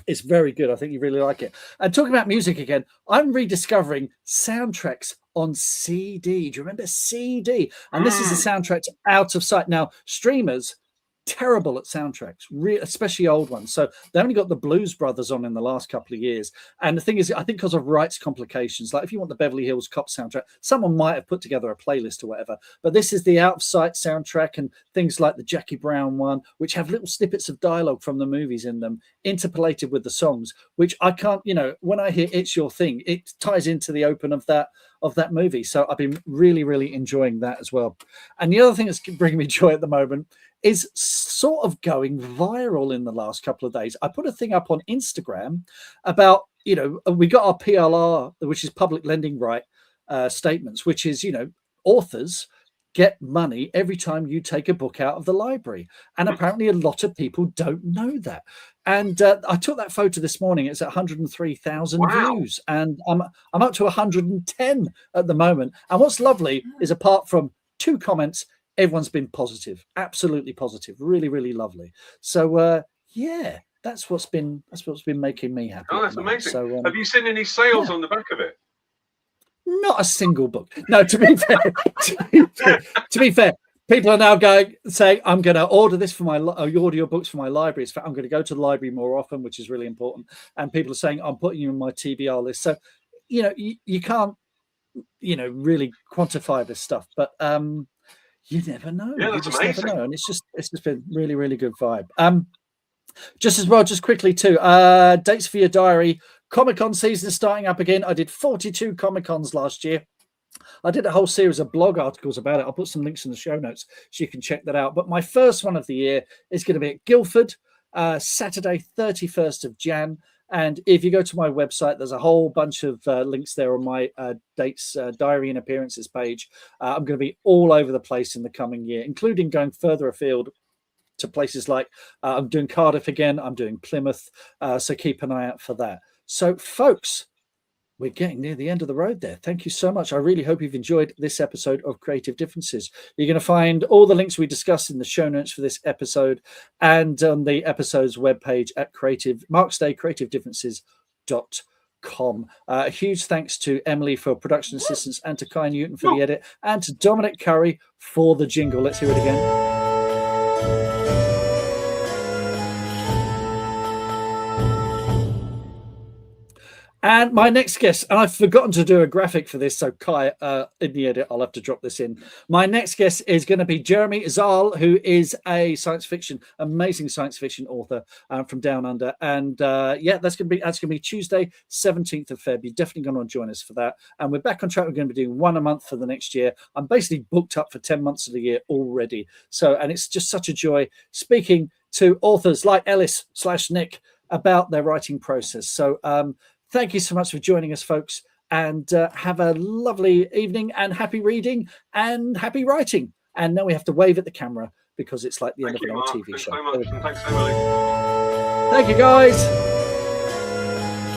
Speaker 1: It's very good. I think you really like it. And talking about music again, I'm rediscovering soundtracks on CD. Do you remember CD? And this is a soundtrack to Out of Sight. Now, streamers, terrible at soundtracks, especially old ones. So they only got the Blues Brothers on in the last couple of years. And the thing is, I think because of rights complications, like if you want the Beverly Hills Cop soundtrack, someone might have put together a playlist or whatever. But this is the Out of Sight soundtrack, and things like the Jackie Brown one, which have little snippets of dialogue from the movies in them, interpolated with the songs, which I can't, when I hear It's Your Thing, it ties into the open of that movie. So I've been really, really enjoying that as well. And the other thing that's bringing me joy at the moment is sort of going viral in the last couple of days. I put a thing up on Instagram about, we got our PLR, which is public lending right statements, which is, authors get money every time you take a book out of the library. And apparently a lot of people don't know that. And I took that photo this morning. It's at 103,000 views, and I'm up to 110 at the moment. And what's lovely is, apart from 2 comments, everyone's been positive, absolutely positive, really, really lovely. So that's what's been making me happy.
Speaker 2: Oh, that's amazing. So, have you seen any sales on the back of it?
Speaker 1: Not a single book. No, to be fair, to be fair, people are now saying, I'm going to order this for my audiobooks for my library. I'm going to go to the library more often, which is really important. And people are saying, I'm putting you in my TBR list. So, you can't, really quantify this stuff, but you never know.
Speaker 2: Yeah, that's amazing.
Speaker 1: Never know. And it's just been really, really good vibe. Just as well, just quickly too, dates for your diary. Comic-Con season is starting up again. I did 42 Comic-Cons last year. I did a whole series of blog articles about it. I'll put some links in the show notes so you can check that out. But my first one of the year is going to be at Guildford, Saturday, 31st of Jan. And if you go to my website, there's a whole bunch of links there on my dates, diary and appearances page. I'm going to be all over the place in the coming year, including going further afield to places like I'm doing Cardiff again. I'm doing Plymouth. So keep an eye out for that. So, folks, we're getting near the end of the road there. Thank you so much. I really hope you've enjoyed this episode of Creative Differences. You're going to find all the links we discussed in the show notes for this episode and on the episode's webpage at marksday.creativedifferences.com. A huge thanks to Emily for production assistance, and to Kai Newton for the edit, and to Dominic Curry for the jingle. Let's hear it again. And my next guest, and I've forgotten to do a graphic for this, so Kai, in the edit, I'll have to drop this in. My next guest is going to be Jeremy Zahl, who is a amazing science fiction author from Down Under. And that's going to be Tuesday, 17th of February. You're definitely going to join us for that. And we're back on track. We're going to be doing one a month for the next year. I'm basically booked up for 10 months of the year already. And it's just such a joy speaking to authors like Ellis/Nick about their writing process. So, thank you so much for joining us, folks. and have a lovely evening and happy reading and happy writing. And now we have to wave at the camera because it's like the end of an old TV show.
Speaker 2: Thanks so much, and thanks, Emily.
Speaker 1: Thank you, guys.